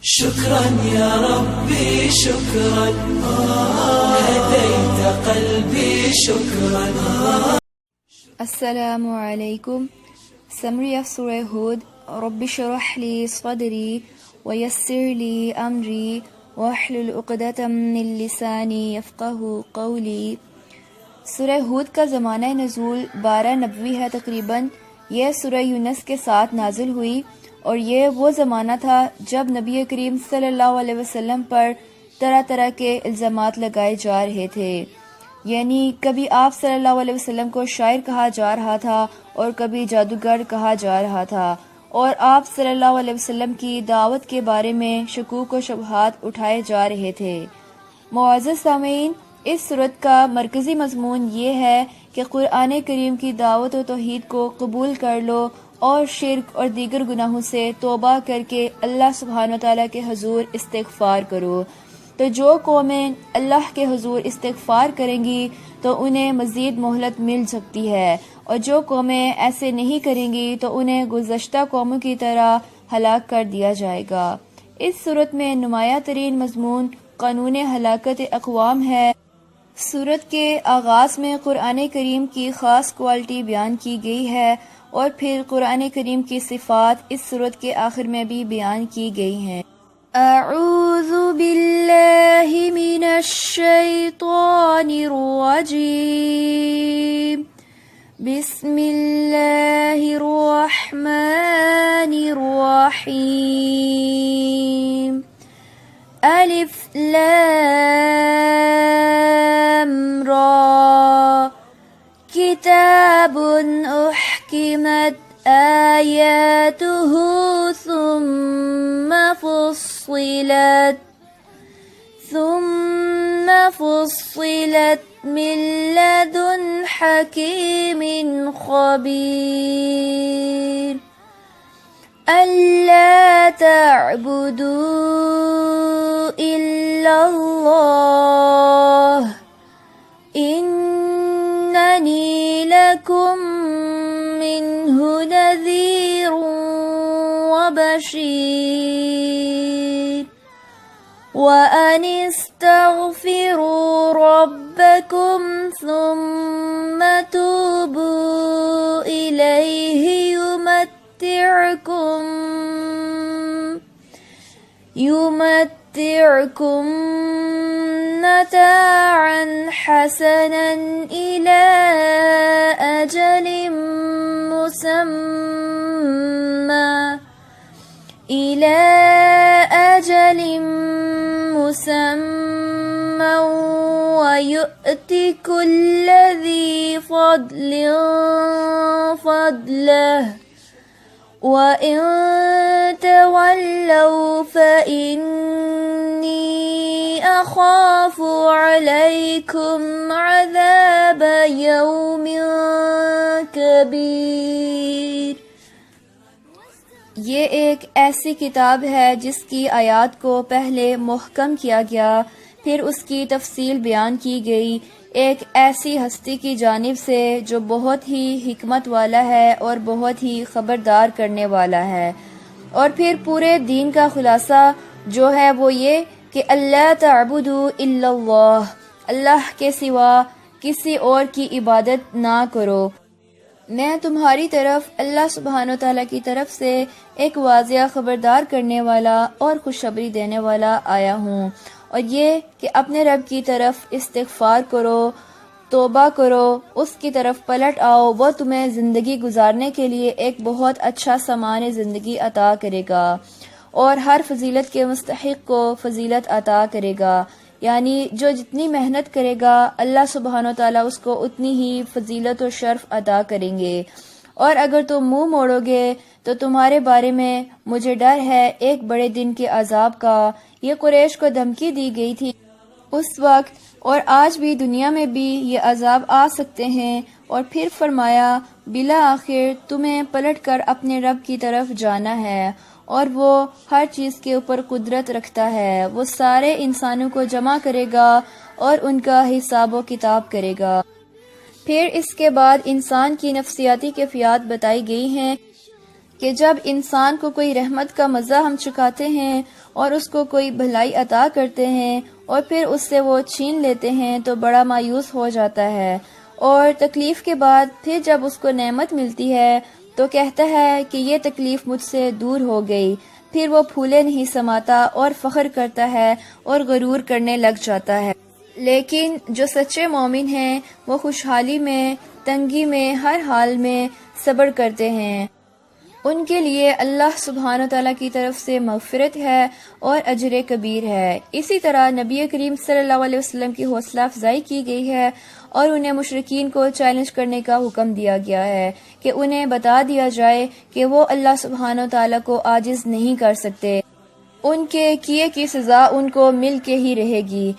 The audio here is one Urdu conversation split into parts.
شكرا يا ربي شكرا هديت قلبي شكرا. Assalamu alaikum. Summary of Surah Hud. رب اشرح لي صدري ويسر لي أمري واحلل عقدة من لساني يفقهوا قولي. سورہ ہود کا زمانہ نزول 12 نبوی ہے تقریباً. یہ سورہ یونس کے ساتھ نازل ہوئی اور یہ وہ زمانہ تھا جب نبی کریم صلی اللہ علیہ وسلم پر طرح طرح کے الزامات لگائے جا رہے تھے. یعنی کبھی آپ صلی اللہ علیہ وسلم کو شاعر کہا جا رہا تھا اور کبھی جادوگر کہا جا رہا تھا، اور آپ صلی اللہ علیہ وسلم کی دعوت کے بارے میں شکوک و شبہات اٹھائے جا رہے تھے. معزز سامعین، اس سورت کا مرکزی مضمون یہ ہے کہ قرآن کریم کی دعوت و توحید کو قبول کر لو اور شرک اور دیگر گناہوں سے توبہ کر کے اللہ سبحانہ وتعالیٰ کے حضور استغفار کرو. تو جو قومیں اللہ کے حضور استغفار کریں گی تو انہیں مزید مہلت مل سکتی ہے، اور جو قومیں ایسے نہیں کریں گی تو انہیں گزشتہ قوموں کی طرح ہلاک کر دیا جائے گا. اس صورت میں نمایاں ترین مضمون قانون ہلاکت اقوام ہے. سورت کے آغاز میں قرآن کریم کی خاص کوالٹی بیان کی گئی ہے، اور پھر قرآن کریم کی صفات اس سورت کے آخر میں بھی بیان کی گئی ہیں. اعوذ باللہ من الشیطان الرجیم، بسم اللہ الرحمن الرحیم. الف لام را کتاب احکمت آیاته ثم فصلت من لدن حکیم خبیر. ألا تعبدوا إلا الله إنني لكم منه نذير وبشير. وأن استغفروا ربكم ثم توبوا إليه يمتعكم متاعا حسنا إلى أجل مسمى ويؤت كل ذي فضل فضله. وَإِن تَوَلَّوْا فَإِنِّي أَخَافُ عَلَيْكُمْ عَذَابَ يَوْمٍ كَبِيرٍ. یہ ایک ایسی کتاب ہے جس کی آیات کو پہلے محکم کیا گیا، پھر اس کی تفصیل بیان کی گئی، ایک ایسی ہستی کی جانب سے جو بہت ہی حکمت والا ہے اور بہت ہی خبردار کرنے والا ہے. اور پھر پورے دین کا خلاصہ جو ہے وہ یہ کہ اللہ تعبدوا الا اللہ، اللہ کے سوا کسی اور کی عبادت نہ کرو. میں تمہاری طرف اللہ سبحانہ وتعالیٰ کی طرف سے ایک واضح خبردار کرنے والا اور خوشخبری دینے والا آیا ہوں، اور یہ کہ اپنے رب کی طرف استغفار کرو، توبہ کرو، اس کی طرف پلٹ آؤ. وہ تمہیں زندگی گزارنے کے لیے ایک بہت اچھا سامان زندگی عطا کرے گا، اور ہر فضیلت کے مستحق کو فضیلت عطا کرے گا. یعنی جو جتنی محنت کرے گا اللہ سبحانہ وتعالیٰ اس کو اتنی ہی فضیلت و شرف عطا کریں گے. اور اگر تم منہ موڑو گے تو تمہارے بارے میں مجھے ڈر ہے ایک بڑے دن کے عذاب کا. یہ قریش کو دھمکی دی گئی تھی اس وقت، اور آج بھی دنیا میں بھی یہ عذاب آ سکتے ہیں. اور پھر فرمایا بالآخر تمہیں پلٹ کر اپنے رب کی طرف جانا ہے، اور وہ ہر چیز کے اوپر قدرت رکھتا ہے. وہ سارے انسانوں کو جمع کرے گا اور ان کا حساب و کتاب کرے گا. پھر اس کے بعد انسان کی نفسیاتی کیفیات بتائی گئی ہیں کہ جب انسان کو کوئی رحمت کا مزہ ہم چکھاتے ہیں اور اس کو کوئی بھلائی عطا کرتے ہیں اور پھر اس سے وہ چھین لیتے ہیں تو بڑا مایوس ہو جاتا ہے، اور تکلیف کے بعد پھر جب اس کو نعمت ملتی ہے تو کہتا ہے کہ یہ تکلیف مجھ سے دور ہو گئی، پھر وہ پھولے نہیں سماتا اور فخر کرتا ہے اور غرور کرنے لگ جاتا ہے۔ لیکن جو سچے مومن ہیں وہ خوشحالی میں، تنگی میں، ہر حال میں صبر کرتے ہیں، ان کے لیے اللہ سبحانہ تعالیٰ کی طرف سے مغفرت ہے اور اجر کبیر ہے۔ اسی طرح نبی کریم صلی اللہ علیہ وسلم کی حوصلہ افزائی کی گئی ہے اور انہیں مشرکین کو چیلنج کرنے کا حکم دیا گیا ہے کہ انہیں بتا دیا جائے کہ وہ اللہ سبحانہ تعالیٰ کو عاجز نہیں کر سکتے، ان کے کیے کی سزا ان کو مل کے ہی رہے گی۔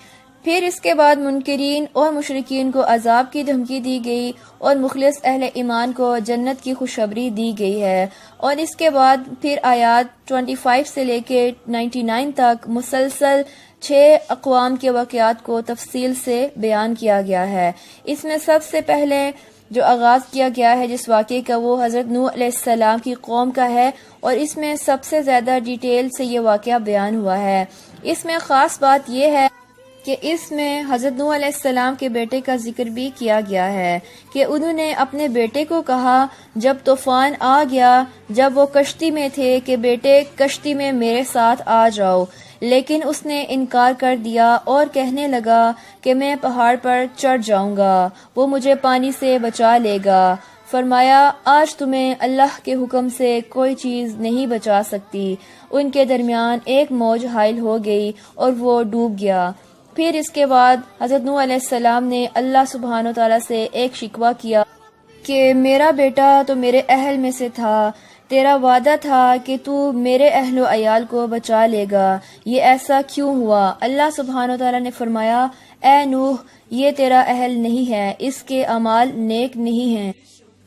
پھر اس کے بعد منکرین اور مشرکین کو عذاب کی دھمکی دی گئی اور مخلص اہل ایمان کو جنت کی خوشخبری دی گئی ہے، اور اس کے بعد پھر آیات 25 سے لے کے 99 تک مسلسل 6 اقوام کے واقعات کو تفصیل سے بیان کیا گیا ہے۔ اس میں سب سے پہلے جو آغاز کیا گیا ہے جس واقعے کا وہ حضرت نوح علیہ السلام کی قوم کا ہے، اور اس میں سب سے زیادہ ڈیٹیل سے یہ واقعہ بیان ہوا ہے۔ اس میں خاص بات یہ ہے کہ اس میں حضرت نوح علیہ السلام کے بیٹے کا ذکر بھی کیا گیا ہے کہ انہوں نے اپنے بیٹے کو کہا جب طوفان آ گیا، جب وہ کشتی میں تھے کہ بیٹے کشتی میں میرے ساتھ آ جاؤ، لیکن اس نے انکار کر دیا اور کہنے لگا کہ میں پہاڑ پر چڑھ جاؤں گا، وہ مجھے پانی سے بچا لے گا۔ فرمایا آج تمہیں اللہ کے حکم سے کوئی چیز نہیں بچا سکتی۔ ان کے درمیان ایک موج حائل ہو گئی اور وہ ڈوب گیا۔ پھر اس کے بعد حضرت نوح علیہ السلام نے اللہ سبحانہ تعالیٰ سے ایک شکوہ کیا کہ میرا بیٹا تو میرے اہل میں سے تھا، تیرا وعدہ تھا کہ تو میرے اہل و عیال کو بچا لے گا، یہ ایسا کیوں ہوا؟ اللہ سبحانہ تعالیٰ نے فرمایا اے نوح، یہ تیرا اہل نہیں ہے، اس کے اعمال نیک نہیں ہیں،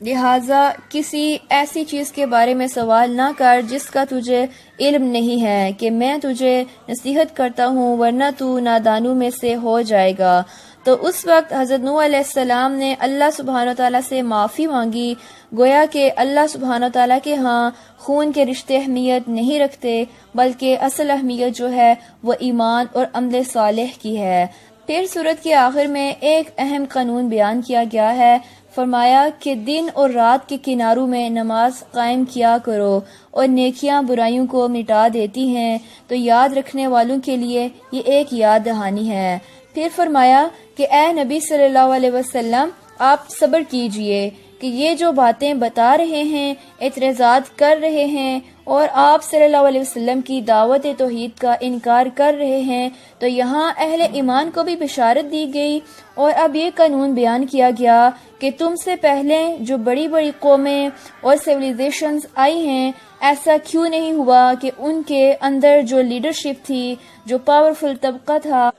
لہٰذا کسی ایسی چیز کے بارے میں سوال نہ کر جس کا تجھے علم نہیں ہے کہ میں تجھے نصیحت کرتا ہوں ورنہ تو نادانوں میں سے ہو جائے گا۔ تو اس وقت حضرت نوح علیہ السلام نے اللہ سبحانہ تعالیٰ سے معافی مانگی، گویا کہ اللہ سبحانہ تعالیٰ کے ہاں خون کے رشتے اہمیت نہیں رکھتے، بلکہ اصل اہمیت جو ہے وہ ایمان اور عمل صالح کی ہے۔ پھر سورت کے آخر میں ایک اہم قانون بیان کیا گیا ہے، فرمایا کہ دن اور رات کے کناروں میں نماز قائم کیا کرو، اور نیکیاں برائیوں کو مٹا دیتی ہیں، تو یاد رکھنے والوں کے لیے یہ ایک یاد دہانی ہے۔ پھر فرمایا کہ اے نبی صلی اللہ علیہ وسلم آپ صبر کیجئے کہ یہ جو باتیں بتا رہے ہیں، اعتراضات کر رہے ہیں اور آپ صلی اللہ علیہ وسلم کی دعوت توحید کا انکار کر رہے ہیں، تو یہاں اہل ایمان کو بھی بشارت دی گئی، اور اب یہ قانون بیان کیا گیا کہ تم سے پہلے جو بڑی بڑی قومیں اور سیویلائزیشنز آئی ہیں، ایسا کیوں نہیں ہوا کہ ان کے اندر جو لیڈرشپ تھی، جو پاورفل طبقہ تھا،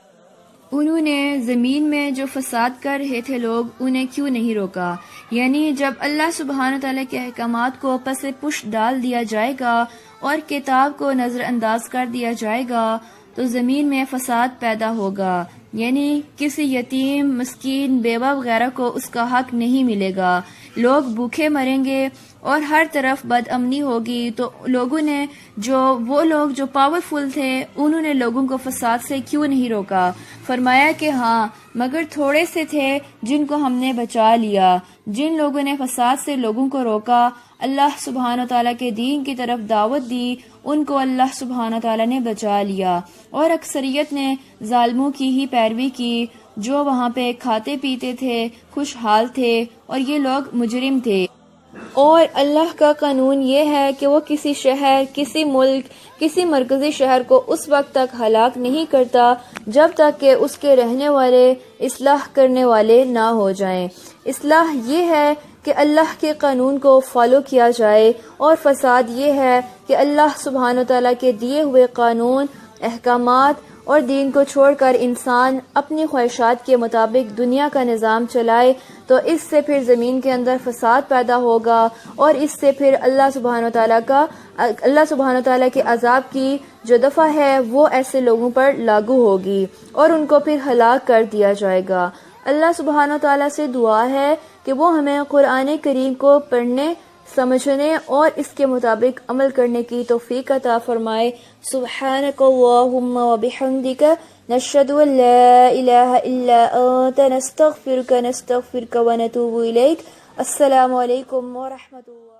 انہوں نے زمین میں جو فساد کر رہے تھے لوگ انہیں کیوں نہیں روکا؟ یعنی جب اللہ سبحانہ تعالیٰ کے احکامات کو پس پش ڈال دیا جائے گا اور کتاب کو نظر انداز کر دیا جائے گا تو زمین میں فساد پیدا ہوگا، یعنی کسی یتیم، مسکین، بیوہ وغیرہ کو اس کا حق نہیں ملے گا، لوگ بھوکے مریں گے اور ہر طرف بد امنی ہوگی۔ تو وہ لوگ جو پاورفل تھے انہوں نے لوگوں کو فساد سے کیوں نہیں روکا؟ فرمایا کہ ہاں مگر تھوڑے سے تھے جن کو ہم نے بچا لیا، جن لوگوں نے فساد سے لوگوں کو روکا، اللہ سبحانہ تعالیٰ کے دین کی طرف دعوت دی، ان کو اللہ سبحانہ تعالیٰ نے بچا لیا، اور اکثریت نے ظالموں کی ہی پیروی کی جو وہاں پہ کھاتے پیتے تھے، خوشحال تھے، اور یہ لوگ مجرم تھے۔ اور اللہ کا قانون یہ ہے کہ وہ کسی شہر، کسی ملک، کسی مرکزی شہر کو اس وقت تک ہلاک نہیں کرتا جب تک کہ اس کے رہنے والے اصلاح کرنے والے نہ ہو جائیں۔ اصلاح یہ ہے کہ اللہ کے قانون کو فالو کیا جائے، اور فساد یہ ہے کہ اللہ سبحانہ تعالیٰ کے دیے ہوئے قانون، احکامات اور دین کو چھوڑ کر انسان اپنی خواہشات کے مطابق دنیا کا نظام چلائے، تو اس سے پھر زمین کے اندر فساد پیدا ہوگا، اور اس سے پھر اللہ سبحانہ تعالیٰ کے عذاب کی جو دفعہ ہے وہ ایسے لوگوں پر لاگو ہوگی اور ان کو پھر ہلاک کر دیا جائے گا۔ اللہ سبحانہ تعالیٰ سے دعا ہے کہ وہ ہمیں قرآن کریم کو پڑھنے، سمجھنے اور اس کے مطابق عمل کرنے کی توفیق عطا فرمائے۔ سبحانک اللہم و بحمدک نشہد ان لا الہ الا انت نستغفرک و نتوب الیک۔ السلام علیکم ورحمۃ اللہ۔